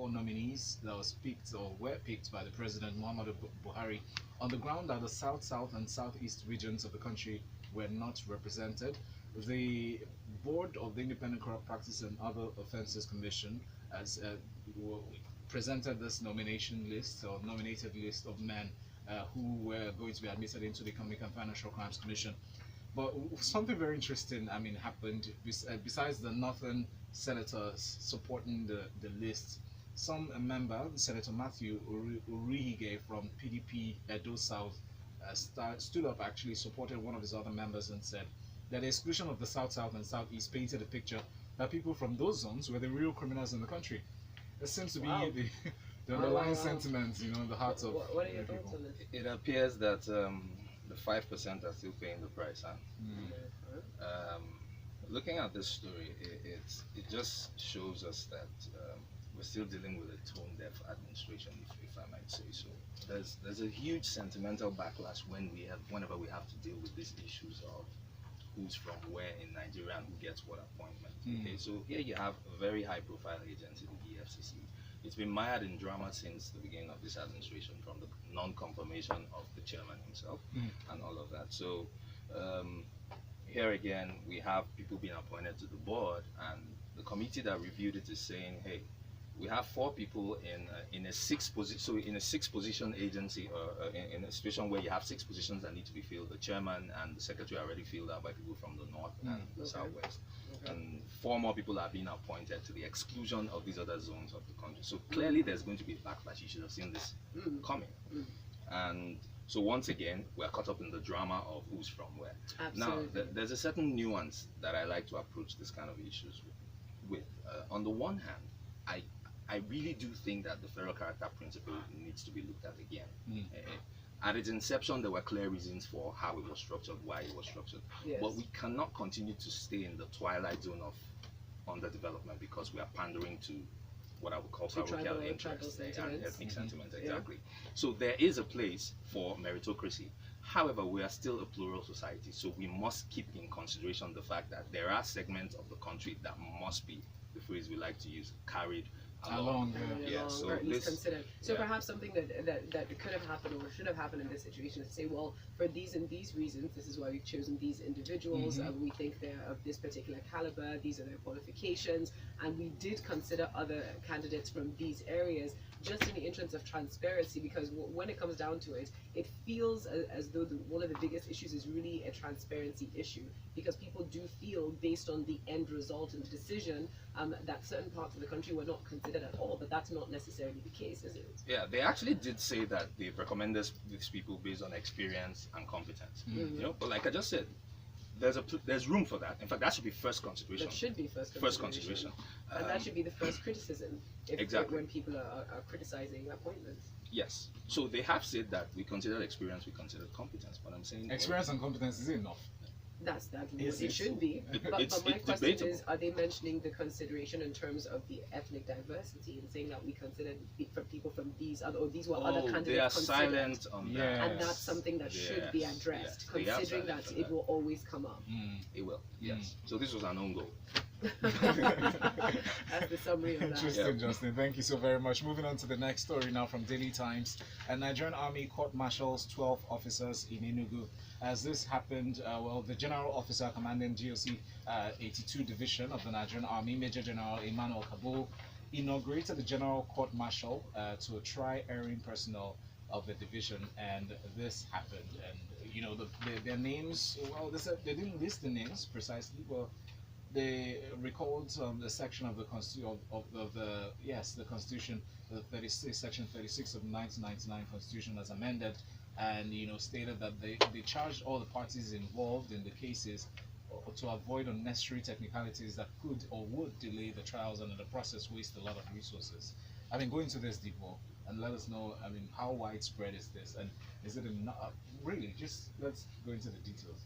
4 nominees that was picked or were picked by the President Muhammadu Buhari on the ground that the South-South and Southeast regions of the country were not represented. The Board of the Independent Corrupt Practice and Other Offences Commission has presented this nomination list or nominated list of men who were going to be admitted into the Economic and Financial Crimes Commission. But something very interesting, I mean, happened besides the northern senators supporting the list. Some member, Senator Matthew Urihige from PDP Edo South, stood up, actually supported one of his other members and said that the exclusion of the South-South and Southeast painted a picture that people from those zones were the real criminals in the country. It seems to be the underlying sentiment, in the hearts of what are your thoughts on this? It appears that the 5% are still paying the price. Looking at this story, it just shows us that we're still dealing with a tone-deaf administration, if I might say so. There's a huge sentimental backlash whenever we have to deal with these issues of who's from where in Nigeria and who gets what appointment. Okay, so here you have a very high-profile agency, the EFCC. It's been mired in drama since the beginning of this administration, from the non-confirmation of the chairman himself and all of that. So here again, we have people being appointed to the board, and the committee that reviewed it is saying, hey, we have 4 people in a 6 position. So in a 6-position agency, or in a situation where you have 6 positions that need to be filled, the chairman and the secretary are already filled out by people from the north and the southwest, and 4 more people are being appointed to the exclusion of these other zones of the country. So clearly, there's going to be backlash. You should have seen this coming. And so once again, we're caught up in the drama of who's from where. Absolutely. Now, there's a certain nuance that I like to approach this kind of issues with. On the one hand, I really do think that the federal character principle needs to be looked at again. At its inception, there were clear reasons for how it was structured, why it was structured. Yes. But we cannot continue to stay in the twilight zone of underdevelopment because we are pandering to what I would call parochial interests and ethnic sentiments. Exactly. So there is a place for meritocracy. However, we are still a plural society, so we must keep in consideration the fact that there are segments of the country that must be, the phrase we like to use, carried along. So or at least considered. So perhaps something that could have happened or should have happened in this situation is to say, well, for these and these reasons, this is why we've chosen these individuals. We think they're of this particular caliber. These are their qualifications, and we did consider other candidates from these areas, just in the interest of transparency, because when it comes down to it, it feels as though one of the biggest issues is really a transparency issue, because people do feel, based on the end result and the decision, that certain parts of the country were not considered at all, but that's not necessarily the case, is it? Yeah, they actually did say that they've recommended these people based on experience and competence. But like I just said, there's room for that. In fact, that should be first consideration. That should be first consideration. And that should be the first criticism when people are criticizing appointments. Yes. So they have said that we consider experience, we consider competence, but I'm saying experience and competence is enough. That's it should be. But my question is, are they mentioning the consideration in terms of the ethnic diversity and saying that we consider for people from these other, or these were other candidates they are considered? silent on that. And that's something that should be addressed, considering that it will always come up. It will, yes. So this was an own goal. That's the summary of that. Interesting, Justin. Thank you so very much. Moving on to the next story now from Daily Times. A Nigerian Army court-martials 12 officers in Enugu. As this happened, the General Officer commanding GOC 82 Division of the Nigerian Army, Major General Emmanuel Kabul, inaugurated the General Court-Martial to try erring personnel of the division, and this happened. And their names, well, they didn't list the names precisely, but they recalled the section of the Constitution the Constitution, Section 36 of the 1999 Constitution as amended, and stated that they charged all the parties involved in the cases to avoid unnecessary technicalities that could or would delay the trials and in the process waste a lot of resources. I mean, go into this, Devoe, and let us know, I mean, how widespread is this, and is it enough? Really, just let's go into the details.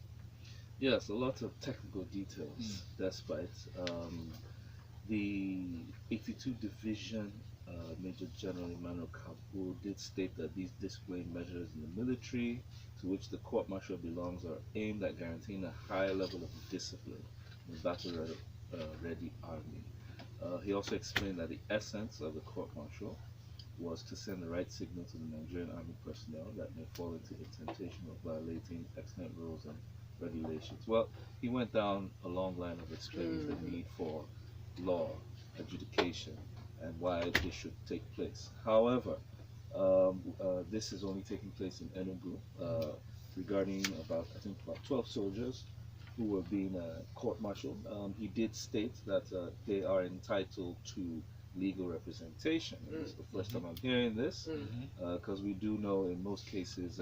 Yes, a lot of technical details, despite the 82 Division Major General Emmanuel Kabul did state that these discipline measures in the military, to which the court-martial belongs, are aimed at guaranteeing a high level of discipline in the battle-ready army. He also explained that the essence of the court-martial was to send the right signal to the Nigerian army personnel that may fall into the temptation of violating excellent rules and regulations. Well, he went down a long line of explaining the need for law, adjudication, and why this should take place. However, this is only taking place in Enugu, regarding about, I think, about 12 soldiers who were being court-martialed. He did state that they are entitled to legal representation. This is the first time I'm hearing this, because we do know in most cases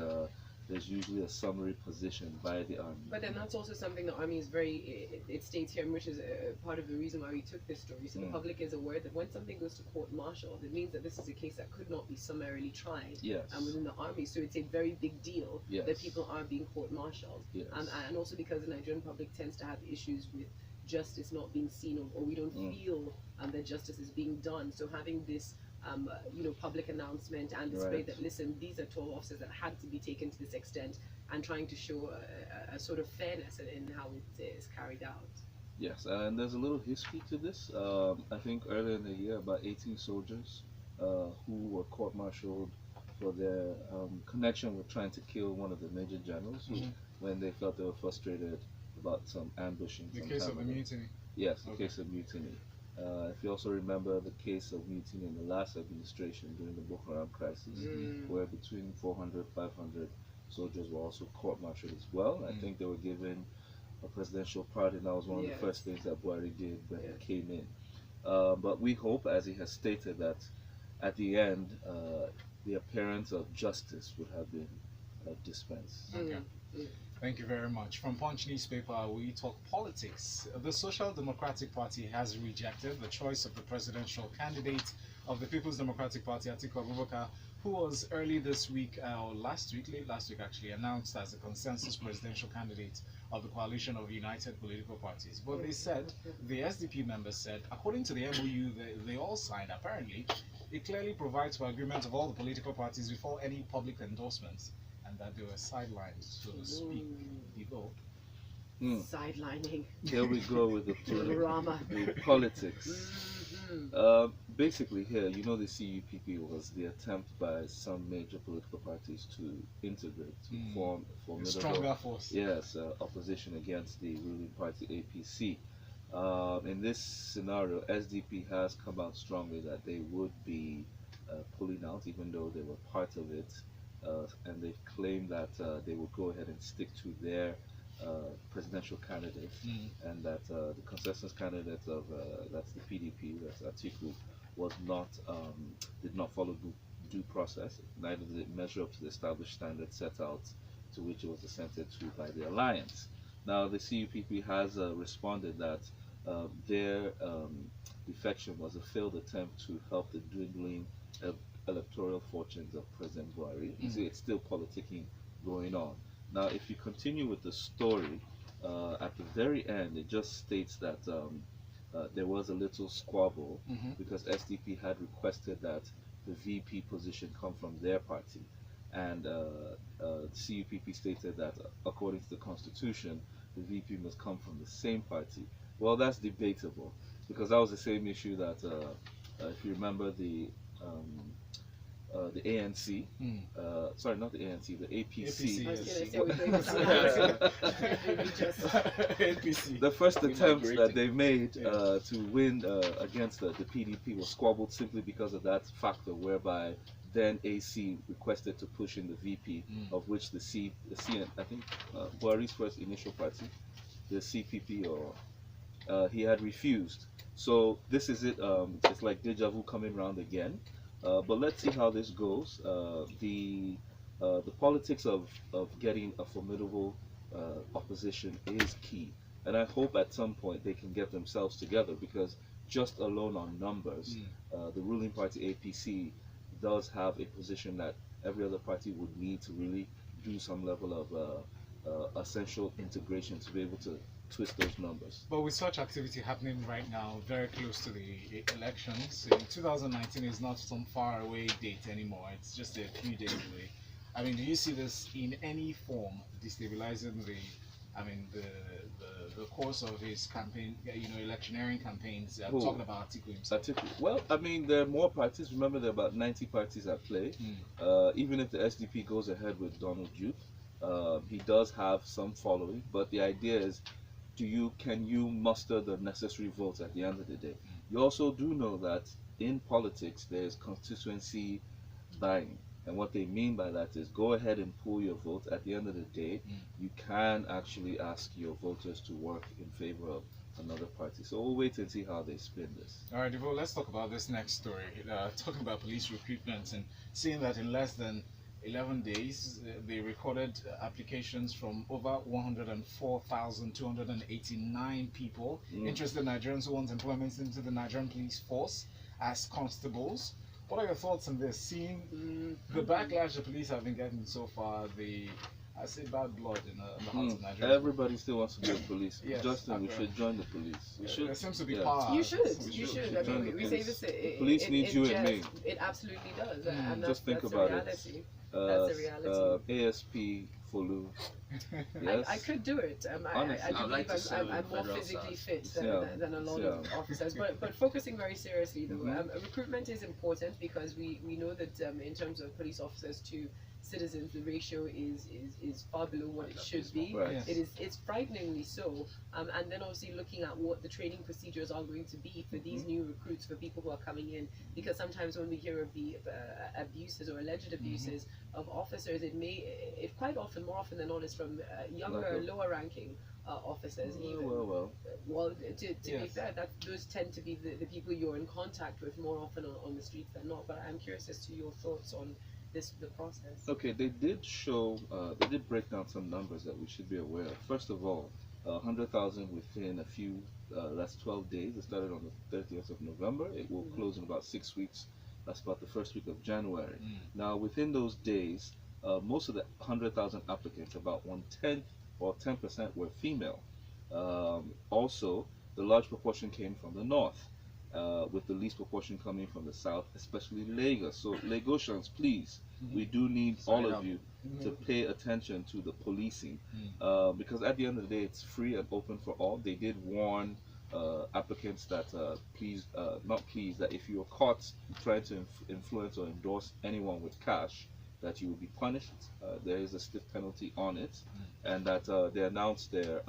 there's usually a summary position by the army. But then that's also something the army is it states here, which is part of the reason why we took this story. So the public is aware that when something goes to court-martial, it means that this is a case that could not be summarily tried within the army. So it's a very big deal that people are being court-martialed. And also because the Nigerian public tends to have issues with justice not being seen, or we don't feel that justice is being done. So having this public announcement and display that, listen, these are 12 officers that had to be taken to this extent, and trying to show a sort of fairness in how it is carried out. Yes, and there's a little history to this. I think earlier in the year, about 18 soldiers who were court-martialed for their connection with trying to kill one of the major generals when they felt they were frustrated about some ambushing. The case of a mutiny. Yes, the case of mutiny. If you also remember the case of mutiny in the last administration during the Boko Haram crisis, where between 400, 500 soldiers were also court-martialed as well. I think they were given a presidential pardon. That was one of the first things that Buhari did when he came in. But we hope, as he has stated, that at the end, the appearance of justice would have been dispensed. Okay. Thank you very much. From Punch newspaper, we talk politics. The Social Democratic Party has rejected the choice of the presidential candidate of the People's Democratic Party, Atiku Abubakar, who was early this week, or late last week actually, announced as a consensus presidential candidate of the coalition of united political parties. But they said, the SDP members said, according to the MOU they all signed, apparently, it clearly provides for agreement of all the political parties before any public endorsements, and that they were sidelined, so to speak. Devoe. Sidelining. Here we go with the drama. The politics. Basically here, the CUPP was the attempt by some major political parties to integrate, to form a formidable, stronger force. Yes, opposition against the ruling party APC. In this scenario, SDP has come out strongly that they would be pulling out, even though they were part of it, and they've claimed that they would go ahead and stick to their presidential candidate, and that the consensus candidate of that's the PDP, that's Atiku, did not follow due process. Neither did it measure up to the established standards set out to which it was assented to by the alliance. Now the CUPP has responded that their defection was a failed attempt to help the dwindling electoral fortunes of President Buhari. You see, it's still politicking going on. Now, if you continue with the story, at the very end, it just states that there was a little squabble because SDP had requested that the VP position come from their party, and CUPP stated that according to the Constitution, the VP must come from the same party. Well, that's debatable, because that was the same issue that, if you remember, the ANC, sorry, not the ANC, the APC. APC. The first attempt that they made to win against the PDP was squabbled simply because of that factor, whereby then AC requested to push in the VP, of which the CN, I think Buhari's first initial party, the CPP, or he had refused. So this is it. It's like deja vu coming round again. But let's see how this goes. The politics of getting a formidable opposition is key, and I hope at some point they can get themselves together, because just alone on numbers, the ruling party APC does have a position that every other party would need to really do some level of essential integration to be able to twist those numbers. But with such activity happening right now, very close to the elections, 2019 is not some far away date anymore. It's just a few days away. I mean, do you see this in any form destabilizing the I mean, the course of his campaign, electioneering campaigns. Who? Talking about Atiku himself. Atiku. Well, I mean, there are more parties. Remember, there are about 90 parties at play. Even if the SDP goes ahead with Donald Duke, he does have some following. But the idea is, can you muster the necessary votes at the end of the day? You also do know that in politics, there's constituency buying. And what they mean by that is go ahead and pull your vote. At the end of the day, you can actually ask your voters to work in favor of another party. So we'll wait and see how they spin this. All right, Devoe, let's talk about this next story. Talking about police recruitment and seeing that in less than 11 days, they recorded applications from over 104,289 people, interested Nigerians who want employment into the Nigerian police force as constables. What are your thoughts on this? Seeing the backlash the police have been getting so far, I say bad blood in the hearts of Nigeria. Everybody still wants to be a police. Yes, Justin, we should join the police. We should. There seems to be power. You should. We I mean, we say this. The police needs you and me. It absolutely does. And just think that's about a reality. That's a reality. ASP Folu. Yes. I could do it. I do believe I'm more physically fit than a lot of officers. But focusing very seriously, though, recruitment is important because we know that in terms of police officers to citizens, the ratio is far below what it should be. Right. Yes. It's frighteningly so. And then obviously looking at what the training procedures are going to be for these new recruits, for people who are coming in, because sometimes when we hear of the abuses or alleged abuses of officers, it quite often, more often than not, is from younger, lower ranking officers. Well, to be fair, those tend to be the people you're in contact with more often on the streets than not. But I'm curious as to your thoughts on the process. Okay, they did break down some numbers that we should be aware of. First of all, 100,000 within a few, that's 12 days. It started on the 30th of November. It will close in about 6 weeks. That's about the first week of January. Now, within those days, most of the 100,000 applicants, about 1/10 or 10% were female. Also, the large proportion came from the north. With the least proportion coming from the south, especially Lagos. So Lagosians, please, we do need all of you to pay attention to the policing, because at the end of the day, it's free and open for all. They did warn applicants that that if you are caught trying to influence or endorse anyone with cash, that you will be punished. There is a stiff penalty on it, and that they announced their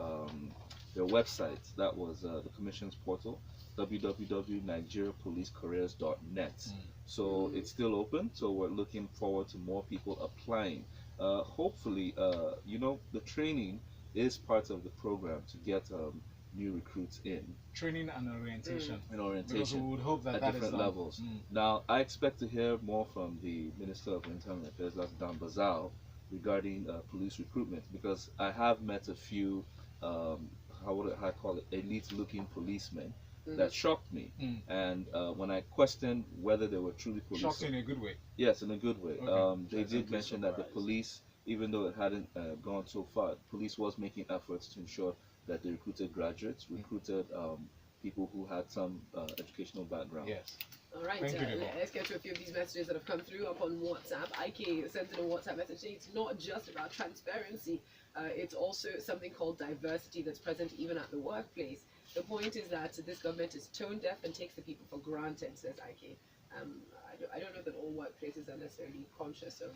website. That was the Commission's portal, www.nigeriapolicecareers.net. So it's still open, so we're looking forward to more people applying. Hopefully, the training is part of the program to get new recruits in. Training and orientation. Because we would hope that at different levels. Now, I expect to hear more from the Minister of Internal Affairs, that's Dan Bazal, regarding police recruitment, because I have met a few, how would I call it, elite-looking policemen that shocked me. And when I questioned whether they were truly police, shocked in a good way. Yes, in a good way. Okay. They did mention that the police, even though it hadn't gone so far, police was making efforts to ensure that they recruited graduates, recruited people who had some educational background. Yes. All right, let's get to a few of these messages that have come through up on WhatsApp. IK sent in a WhatsApp message saying it's not just about transparency, it's also something called diversity that's present even at the workplace. The point is that this government is tone deaf and takes the people for granted, says IK. I don't know that all workplaces are necessarily conscious of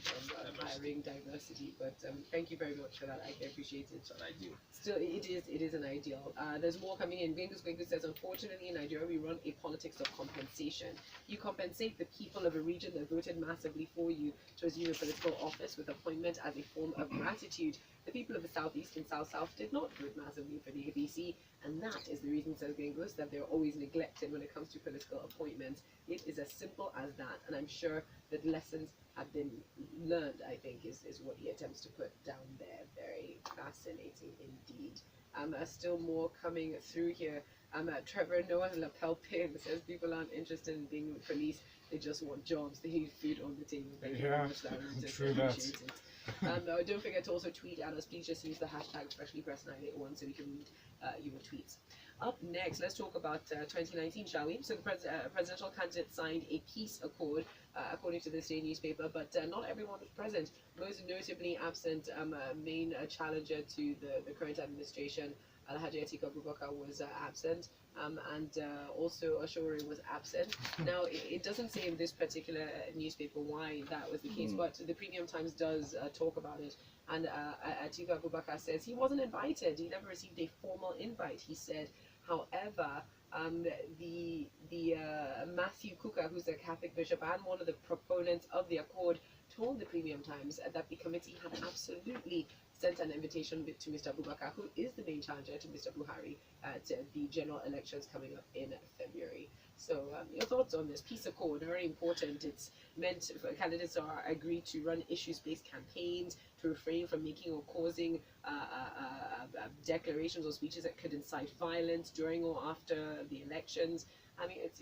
hiring diversity, but thank you very much for that. I appreciate it. It's an ideal. Still, it is an ideal. There's more coming in. Gengus says, unfortunately, in Nigeria, we run a politics of compensation. You compensate the people of a region that voted massively for you to assume a political office with appointment as a form of gratitude. The people of the Southeast and Southsouth did not vote massively for the ABC, and that is the reason, says Gengus, that they're always neglected when it comes to political appointments. It is as simple as that, and I'm sure that lessons have been learned, I think, is what he attempts to put down there. Very fascinating indeed. Still more coming through here. Trevor Noah Lapel Pin says people aren't interested in being with police, they just want jobs, they need food on the table. Thank you very much, true that. Don't forget to also tweet at us. Please just use the hashtag FreshlyPressed981 so we can read your tweets. Up next, let's talk about 2019, shall we? So the presidential candidate signed a peace accord according to the Thisday newspaper, but not everyone was present. Most notably absent, main challenger to the current administration, Alhaji Atiku Abubakar, was absent, and also Oshore was absent. Now, it doesn't say in this particular newspaper why that was the case, but the Premium Times does talk about it. And Atiku Abubakar says he wasn't invited. He never received a formal invite, he said. However, the Matthew Kuka, who's a Catholic bishop and one of the proponents of the accord, told the Premium Times that the committee had absolutely sent an invitation to Mr. Abubakar, who is the main challenger to Mr. Buhari at the general elections coming up in February. So your thoughts on this peace accord? Very important. It's meant for candidates are agreed to run issues-based campaigns, to refrain from making or causing declarations or speeches that could incite violence during or after the elections. I mean, it's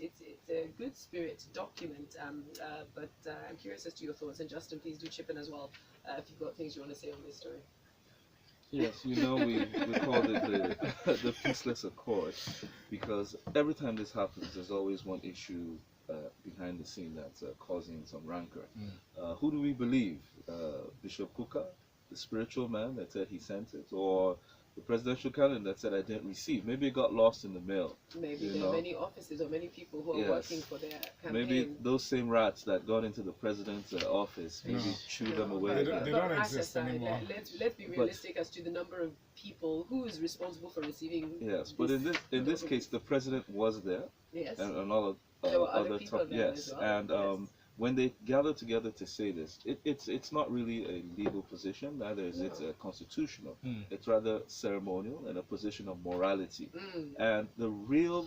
a good spirit document, but I'm curious as to your thoughts. And Justin, please do chip in as well if you've got things you want to say on this story. Yes, we called it the peaceless accord because every time this happens, there's always one issue behind the scene that's causing some rancor. Who do we believe? Bishop Kuka, the spiritual man that said he sent it, or the presidential candidate that said I didn't receive? Maybe it got lost in the mail. Maybe there are many offices or many people who are working for their campaign. Maybe those same rats that got into the president's office, maybe chew them away. They don't exist anymore. Let's be realistic as to the number of people who is responsible for receiving. Yes, but in this case, the president was there. Yes. And all of there were other other people top, there yes, as well. and when they gather together to say this, it's not really a legal position, neither is it constitutional. It's rather ceremonial and a position of morality. And the real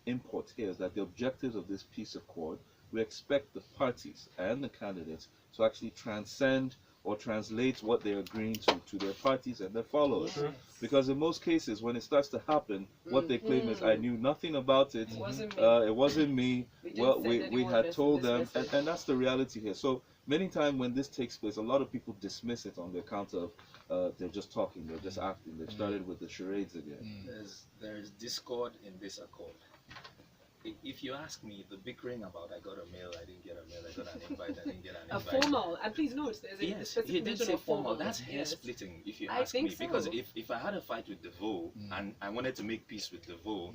import here is that the objectives of this peace accord, we expect the parties and the candidates to actually transcend or translate what they're agreeing to their parties and their followers. Yes. Because in most cases, when it starts to happen, what they claim is, I knew nothing about it, it wasn't me, we had told them, and that's the reality here. So many times when this takes place, a lot of people dismiss it on the account of they're just talking, they're just acting, they've started with the charades again. There's discord in this accord. If you ask me, the bickering about I got a mail, I didn't get a mail, I got an invite, I didn't get an invite. A formal, and please note, there's a specific he did say formal. That's yes. hair splitting, if you I ask me. think so. Because if I had a fight with Devoe and I wanted to make peace with Devoe,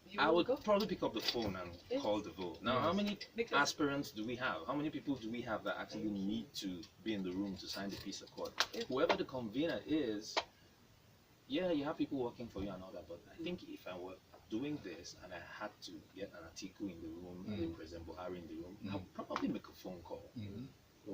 You I would go? probably pick up the phone and call Devoe. Now, how many aspirants do we have? How many people do we have that actually need to be in the room to sign the peace accord? Whoever the convener is, yeah, you have people working for you and all that, but I think if I were doing this and I had to get an Atiku in the room and President Buhari in the room, I'll probably make a phone call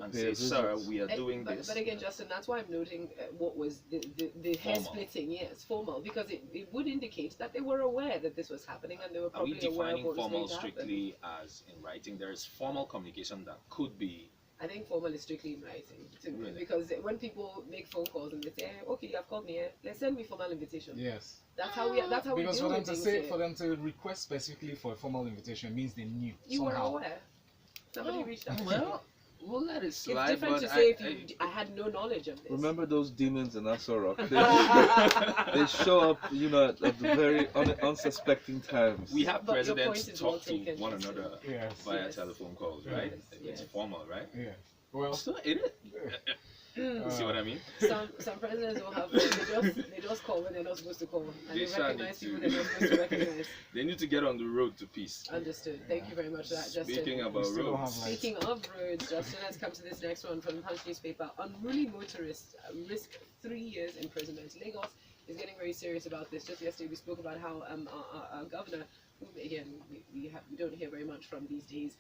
and say, sir, we are doing this. But again, Justin, that's why I'm noting what was the hair splitting, yes, formal, because it would indicate that they were aware that this was happening and they were Are we probably aware of defining what was formal going to happen. strictly as in writing? There is formal communication that could be. I think formal is strictly in writing, Really? because when people make phone calls and they say, okay, you've called me, let's send me formal invitation. Yes. That's how we. That's how we Because deal for them with to things say, here. for them to request specifically for a formal invitation means they knew You somehow. were aware. Somebody reached out. Well, we'll let it It's slide. different But to say if I had no knowledge of this. Remember those demons in Asorok? They show up, at the very unsuspecting times. we have But your presidents point is well talk to taken, one Justin. another Yes. via Yes. telephone calls, right? Yes. It's formal, right? Yeah. Well, So it is. See what I mean? Some presidents don't have they just call when they're not supposed to call, and They they shall recognize need people to. they're not supposed to recognize. They need to get on the road to peace. Understood. Thank you very much for that, Justin. Speaking we about still don't roads, have lights. Speaking of roads, Justin, let's come to this next one from the Punch newspaper. Unruly motorists risk 3 years imprisonment. Lagos is getting very serious about this. Just yesterday we spoke about how our governor, who again we don't hear very much from these days,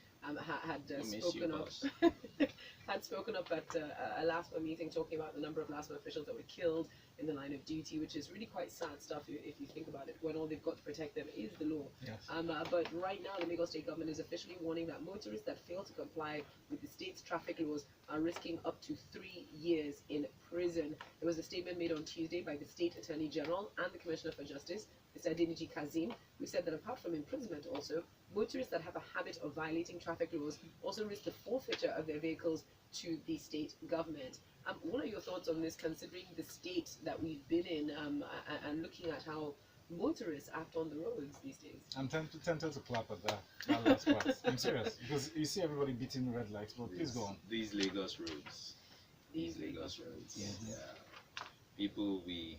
had spoken up at a LASMA meeting talking about the number of LASMA officials that were killed in the line of duty, which is really quite sad stuff if you think about it, when all they've got to protect them is the law. Yes. But right now the Lagos State government is officially warning that motorists that fail to comply with the state's traffic laws are risking up to 3 years in prison. There was a statement made on Tuesday by the State Attorney General and the Commissioner for Justice, Mr. Adeniji Kazim, who said that apart from imprisonment also, motorists that have a habit of violating traffic laws also risk the forfeiture of their vehicles to the state government. What are your thoughts on this, considering the state that we've been in, and looking at how motorists act on the roads these days. I'm tempted to clap at that last part. I'm serious because you see everybody beating red lights. But please go on. These Lagos roads. These Lagos roads. Yes. Yeah. People, we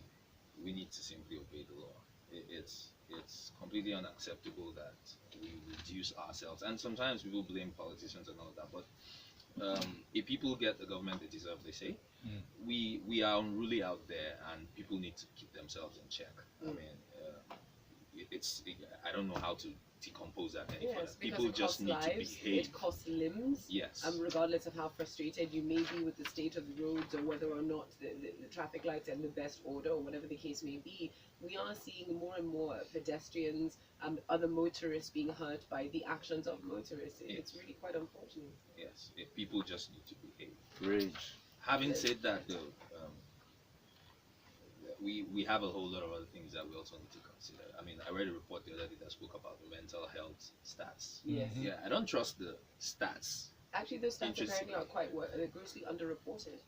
need to simply obey the law. It's completely unacceptable that we reduce ourselves, and sometimes people blame politicians and all that. But if people get the government they deserve, they say, we are unruly out there, and people need to keep themselves in check. I mean, I don't know how to decompose that any further. People just need to behave. It costs limbs. Yes. Regardless of how frustrated you may be with the state of the roads or whether or not the traffic lights are in the best order or whatever the case may be, we are seeing more and more pedestrians and other motorists being hurt by the actions of motorists. It's really quite unfortunate. Yes. People just need to behave. Rage. Having said that, though, we have a whole lot of other things that we also need to consider. I mean, I read a report the other day that spoke about the mental health stats. Yes. Yeah, I don't trust the stats. Actually, those stats apparently are they're grossly underreported.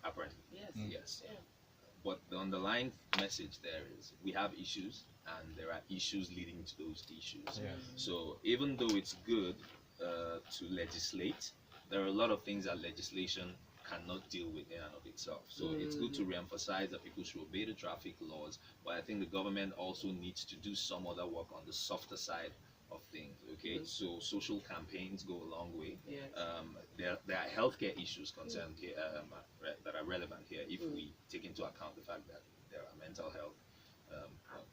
Apparently. Yes. Yes. Yeah. But the underlying message there is we have issues, and there are issues leading to those issues. Yeah. So even though it's good to legislate, there are a lot of things that legislation cannot deal with in and of itself. So it's good to re-emphasize that people should obey the traffic laws, but I think the government also needs to do some other work on the softer side of things. Okay, so social campaigns go a long way. Yes. There are healthcare issues concerned here that are relevant here if we take into account the fact that there are mental health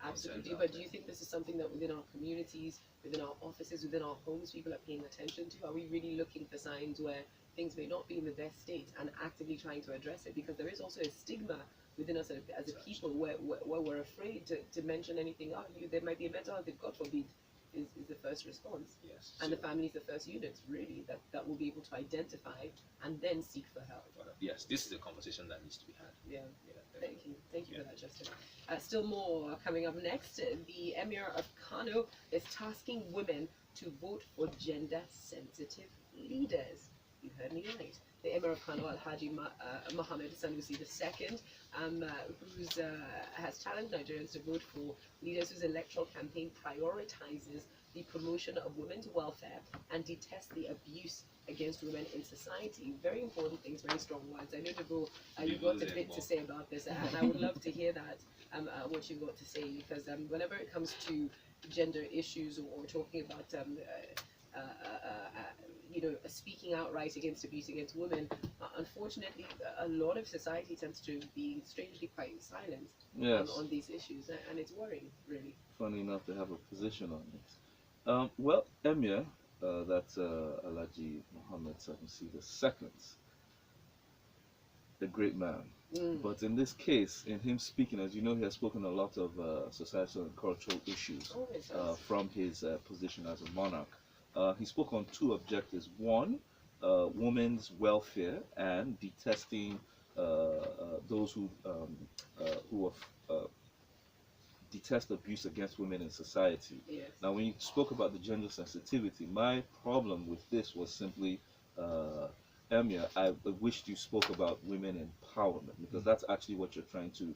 Absolutely. concerns But out do you think this is something that within our communities, within our offices, within our homes, people are paying attention to? Are we really looking for signs where things may not be in the best state and actively trying to address it? Because there is also a stigma within us as a people where we're afraid to mention anything. There might be a mental health, if God forbid, is the first response. Yes. And the family is the first unit, really, that will be able to identify and then seek for help. Yes, this is a conversation that needs to be had. Yeah. Definitely. Thank you for that, Justin. Still more coming up next. The Emir of Kano is tasking women to vote for gender-sensitive leaders. You heard me right. The Emir of Kano, Alhaji Mohammed Sanusi II, who has challenged Nigerians to vote for leaders whose electoral campaign prioritizes the promotion of women's welfare and detests the abuse against women in society. Very important things, very strong words. I know, Devoe, you've got a bit to say about this, and I would love to hear that, what you've got to say, because whenever it comes to gender issues or talking about speaking outright against abuse against women, unfortunately, a lot of society tends to be strangely quite silent on these issues, and it's worrying, really. Funny enough to have a position on this. Well, Emir, that's Alhaji Mohammed Sanusi II, a great man. But in this case, in him speaking, as you know, he has spoken a lot of societal and cultural issues from his position as a monarch. He spoke on two objectives. One, women's welfare and detesting those who detest abuse against women in society. Yes. Now, when you spoke about the gender sensitivity, my problem with this was simply, Emir, I wished you spoke about women empowerment, because that's actually what you're trying to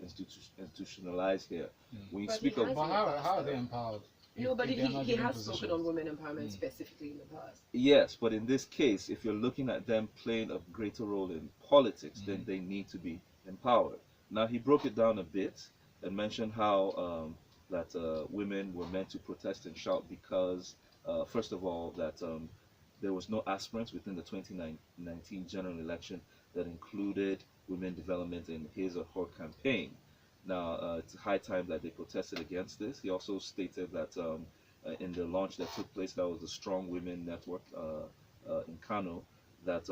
institutionalize here. When you speak of... But how are they empowered? No, but he has spoken on women empowerment specifically in the past. Yes, but in this case, if you're looking at them playing a greater role in politics, then they need to be empowered. Now, he broke it down a bit and mentioned how that women were meant to protest and shout because, first of all, that there was no aspirants within the 2019 general election that included women development in his or her campaign. Now, it's high time that they protested against this. He also stated that in the launch that took place, that was the Strong Women Network in Kano, that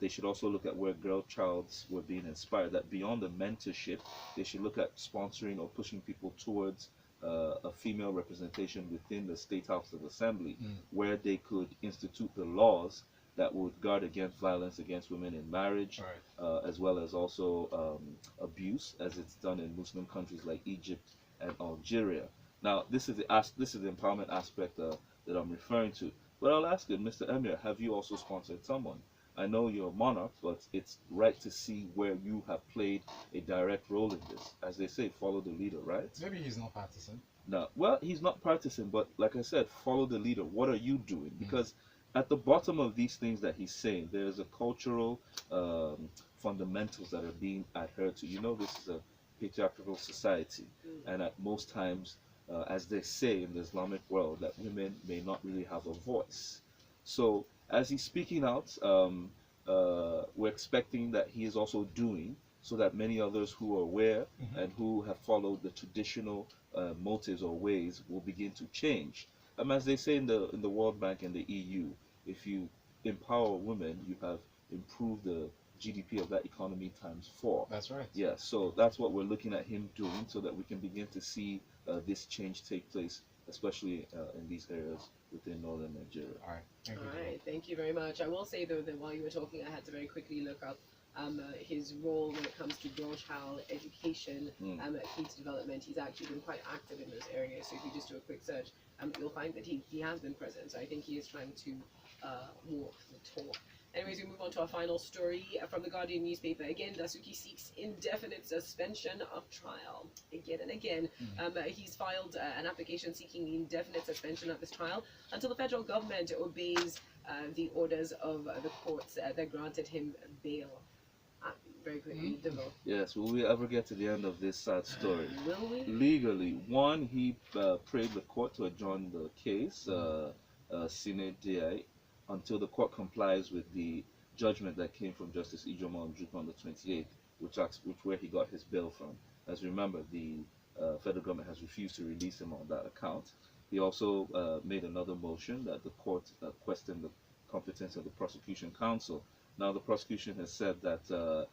they should also look at where girl childs were being inspired, that beyond the mentorship, they should look at sponsoring or pushing people towards a female representation within the State House of Assembly, where they could institute the laws that would guard against violence against women in marriage, as well as also abuse, as it's done in Muslim countries like Egypt and Algeria. Now, this is the empowerment aspect that I'm referring to. But I'll ask you, Mr. Emir, have you also sponsored someone? I know you're a monarch, but it's right to see where you have played a direct role in this. As they say, follow the leader, right? Maybe he's not partisan. No, well, he's not partisan, but like I said, follow the leader. What are you doing? Because at the bottom of these things that he's saying, there's a cultural fundamentals that are being adhered to. You know, this is a patriarchal society, and at most times, as they say in the Islamic world, that women may not really have a voice. So as he's speaking out, we're expecting that he is also doing so that many others who are aware and who have followed the traditional motives or ways will begin to change. As they say in the World Bank and the EU, if you empower women, you have improved the GDP of that economy ×4. That's right. Yeah, so that's what we're looking at him doing, so that we can begin to see this change take place, especially in these areas within northern Nigeria. All right. Thank you. All right, thank you very much. I will say though that while you were talking, I had to very quickly look up his role when it comes to girl child education, key to development. He's actually been quite active in those areas. So if you just do a quick search, you'll find that he has been present. So I think he is trying to walk the talk. Anyways, we move on to our final story from the Guardian newspaper. Again, Dasuki seeks indefinite suspension of trial. Again and again, he's filed an application seeking the indefinite suspension of his trial until the federal government obeys the orders of the courts that granted him bail. Very quickly, Devoe. Yes, will we ever get to the end of this sad story? Will we? Legally, one, he prayed the court to adjourn the case, sine die, until the court complies with the judgment that came from Justice Ijeoma Ojukwu on the 28th, where he got his bail from. As you remember, the federal government has refused to release him on that account. He also made another motion that the court question the competence of the prosecution counsel. Now the prosecution has said that